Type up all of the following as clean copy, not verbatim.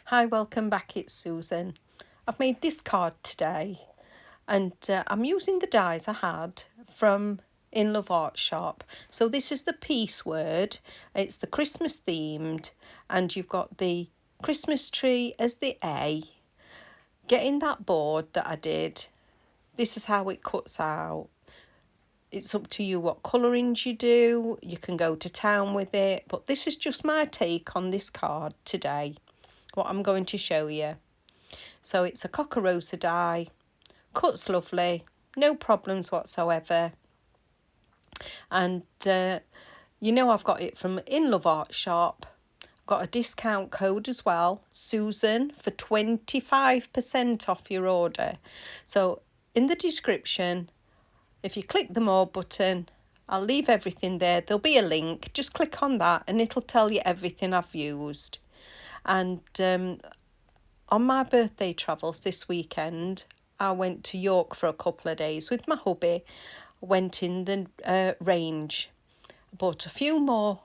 Hi, welcome back, it's Susan. I've made this card today and I'm using the dies I had from Inlovearts shop. So this is the peace word, it's the Christmas themed, and you've got the Christmas tree as the A. Getting that board that I did, this is how it cuts out. It's up to you what colourings you do, you can go to town with it, but this is just my take on this card today, what I'm going to show you. So it's a Cockarosa die, cuts lovely, no problems whatsoever. And you know I've got it from Inlovearts shop. I've got a discount code as well, Susan, for 25% off your order. So in the description, if you click the more button, I'll leave everything there. There'll be a link. Just click on that and it'll tell you everything I've used. And on my birthday travels this weekend, I went to York for a couple of days with my hubby. Went in the range. Bought a few more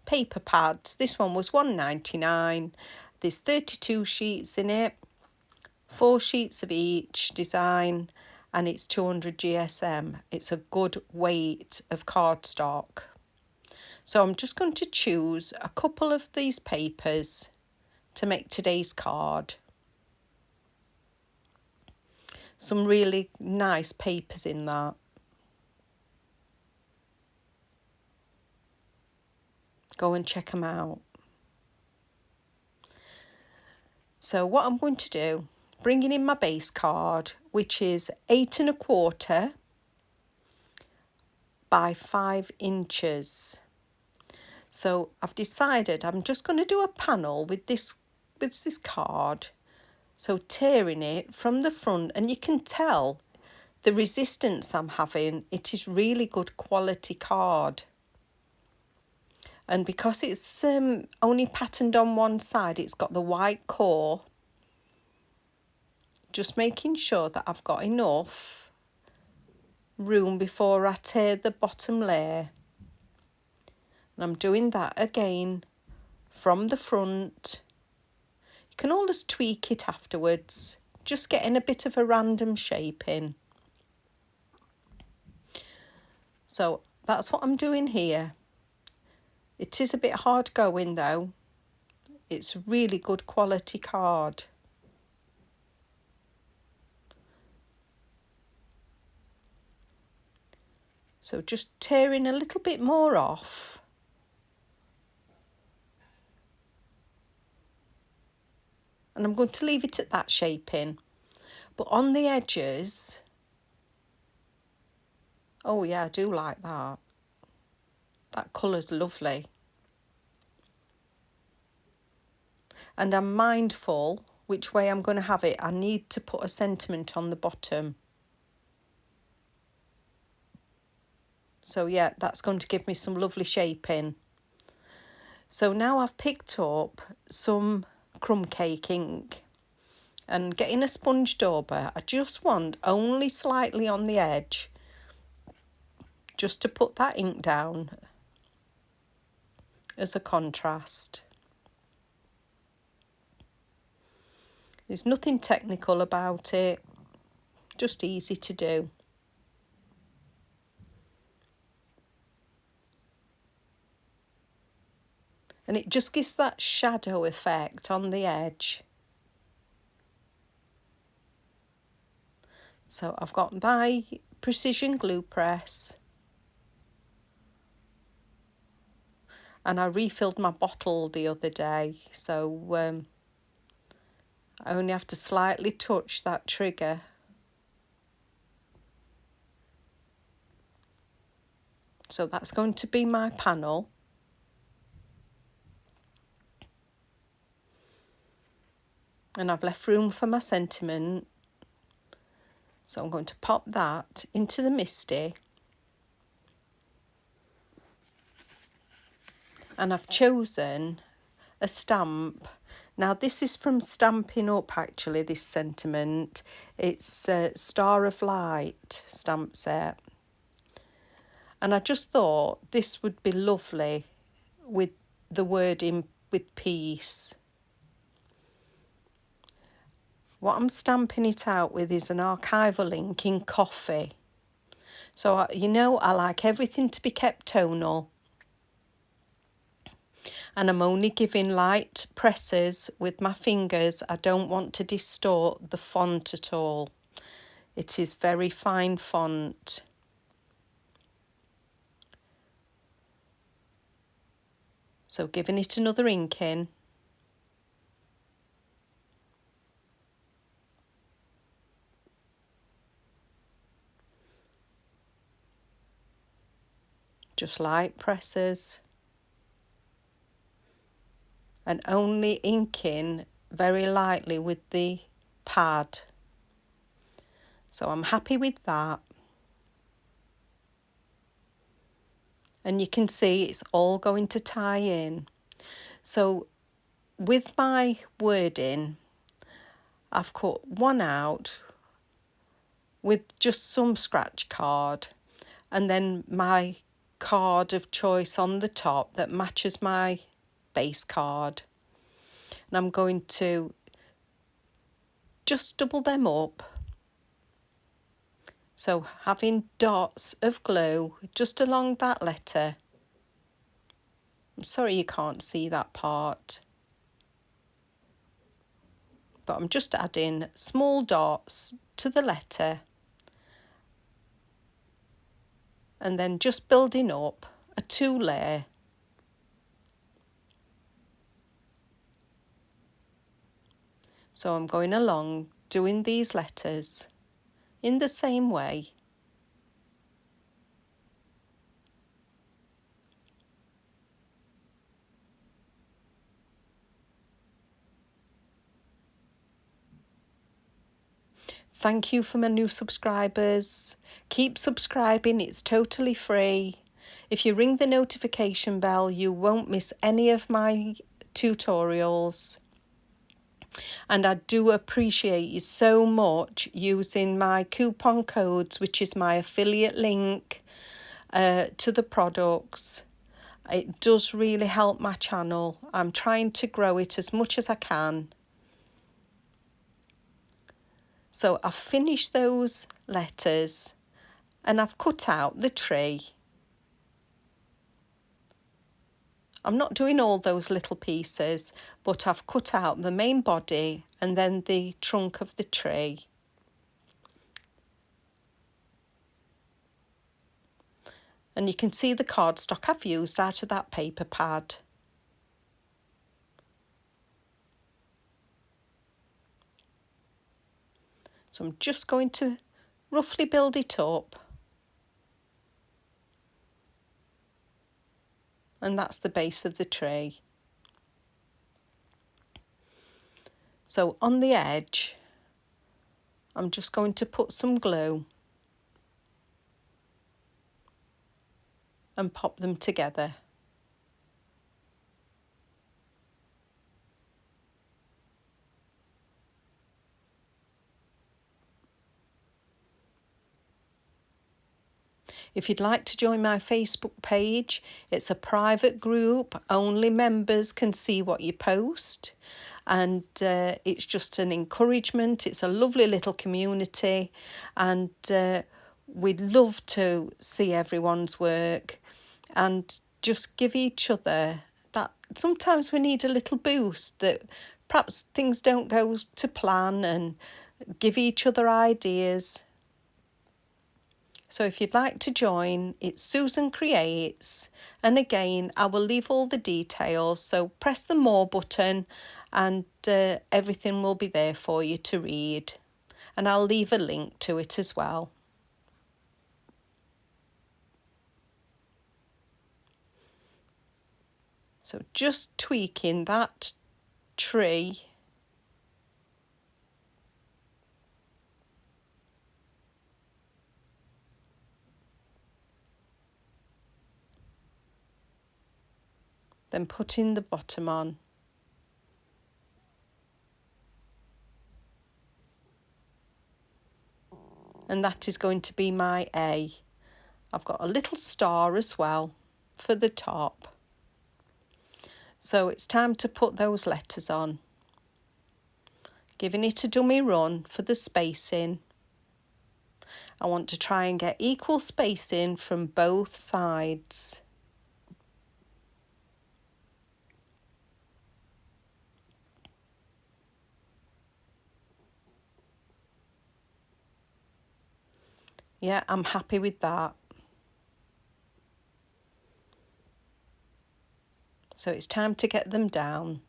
paper pads. This one was $1.99. There's 32 sheets in it, 4 sheets of each design, and it's 200 GSM. It's a good weight of cardstock. So I'm just going to choose a couple of these papers to make today's card. Some really nice papers in that. Go and check them out. So what I'm going to do, bringing in my base card, which is 8 1/4 by 5 inches. So I've decided I'm just going to do a panel with this card. So tearing it from the front, and you can tell the resistance I'm having. It is really good quality card. And because it's only patterned on one side, it's got the white core. Just making sure that I've got enough room before I tear the bottom layer. And I'm doing that again from the front. You can always tweak it afterwards, just getting a bit of a random shape in. So that's what I'm doing here. It is a bit hard going though. It's really good quality card. So just tearing a little bit more off. And I'm going to leave it at that shaping. But on the edges, oh yeah, I do like that. That colour's lovely. And I'm mindful which way I'm going to have it. I need to put a sentiment on the bottom. So yeah, that's going to give me some lovely shaping. So now I've picked up some Crumb Cake ink and getting a sponge dauber. I just want only slightly on the edge, just to put that ink down as a contrast. There's nothing technical about it, just easy to do. And it just gives that shadow effect on the edge. So I've got my precision glue press. And I refilled my bottle the other day, so I only have to slightly touch that trigger. So that's going to be my panel. And I've left room for my sentiment. So I'm going to pop that into the MISTI. And I've chosen a stamp. Now this is from Stampin' Up actually, this sentiment. It's Star of Light stamp set. And I just thought this would be lovely with the wording with peace. what I'm stamping it out with is an Archival ink in coffee. So, you know, I like everything to be kept tonal. And I'm only giving light presses with my fingers. I don't want to distort the font at all. It is very fine font. So giving it another ink in. Just light presses. And only inking very lightly with the pad. So I'm happy with that. And you can see it's all going to tie in. So with my wording, I've cut one out with just some scratch card, and then my card of choice on the top that matches my base card. And I'm going to just double them up. So having dots of glue just along that letter. I'm sorry you can't see that part. But I'm just adding small dots to the letter. And then just building up a 2-layer. So I'm going along doing these letters in the same way. Thank you for my new subscribers. Keep subscribing, it's totally free. If you ring the notification bell, you won't miss any of my tutorials. And I do appreciate you so much using my coupon codes, which is my affiliate link to the products. It does really help my channel. I'm trying to grow it as much as I can. So I've finished those letters and I've cut out the tree. I'm not doing all those little pieces, but I've cut out the main body and then the trunk of the tree. And you can see the cardstock I've used out of that paper pad. So I'm just going to roughly build it up. And that's the base of the tree. So on the edge, I'm just going to put some glue and pop them together. If you'd like to join my Facebook page, it's a private group. Only members can see what you post. And it's just an encouragement. It's a lovely little community. And we'd love to see everyone's work and just give each other that. Sometimes we need a little boost, that perhaps things don't go to plan, and give each other ideas. So if you'd like to join, it's Susan Creates. And again, I will leave all the details. So press the More button and everything will be there for you to read. And I'll leave a link to it as well. So just tweaking that tree. Then putting the bottom on. And that is going to be my A. I've got a little star as well for the top. So it's time to put those letters on. giving it a dummy run for the spacing. I want to try and get equal spacing from both sides. Yeah, I'm happy with that. So it's time to get them down.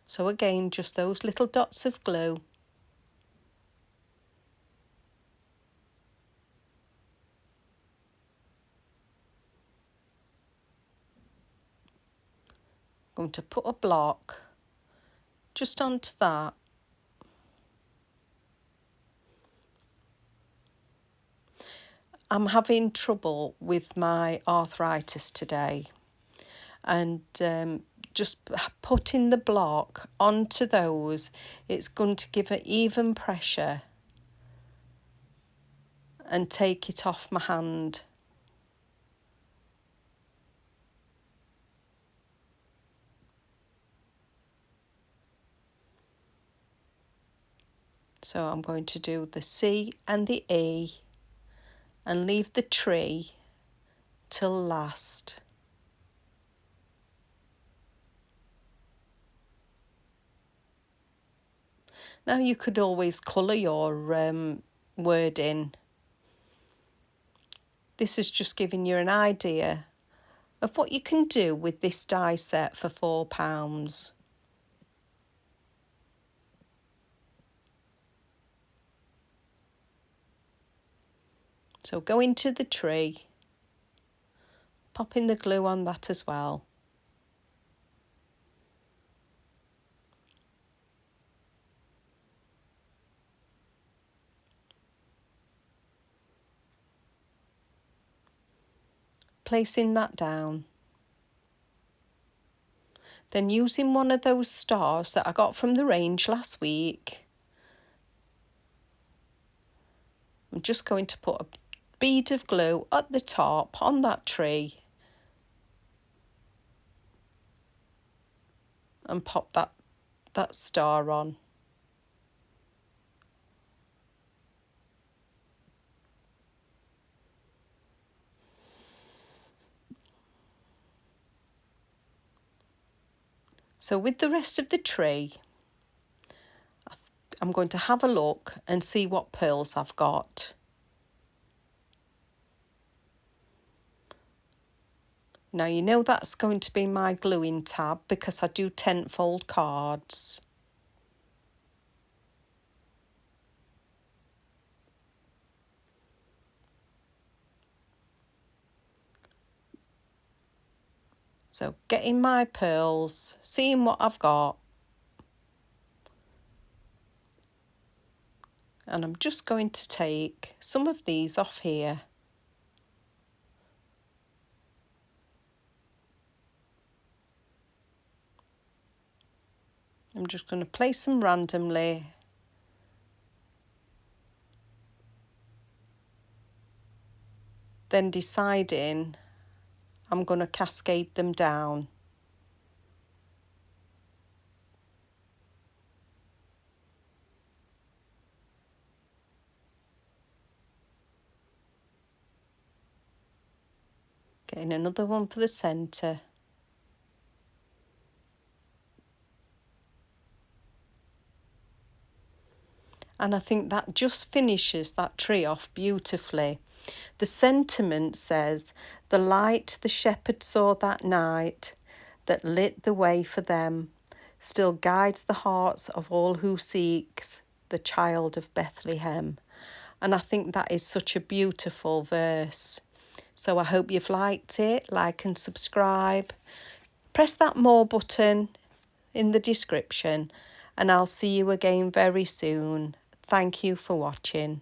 So again, just those little dots of glue. I'm going to put a block just onto that. I'm having trouble with my arthritis today, and just putting the block onto those, it's going to give it even pressure and take it off my hand. So I'm going to do the C and the E and leave the tree till last. Now you could always colour your wording. This is just giving you an idea of what you can do with this die set for £4. So go into the tree, popping the glue on that as well. Placing that down. Then using one of those stars that I got from the range last week, I'm just going to put a bead of glue at the top on that tree and pop that star on. So with the rest of the tree, I'm going to have a look and see what pearls I've got. Now you know that's going to be my gluing tab because I do 10-fold cards. So getting my pearls, seeing what I've got. And I'm just going to take some of these off here. I'm just going to place them randomly. Then deciding I'm going to cascade them down. Getting another one for the centre. And I think that just finishes that tree off beautifully. The sentiment says, "The light the shepherd saw that night, that lit the way for them, still guides the hearts of all who seeks the child of Bethlehem." And I think that is such a beautiful verse. So I hope you've liked it. Like and subscribe. Press that more button in the description, and I'll see you again very soon. Thank you for watching.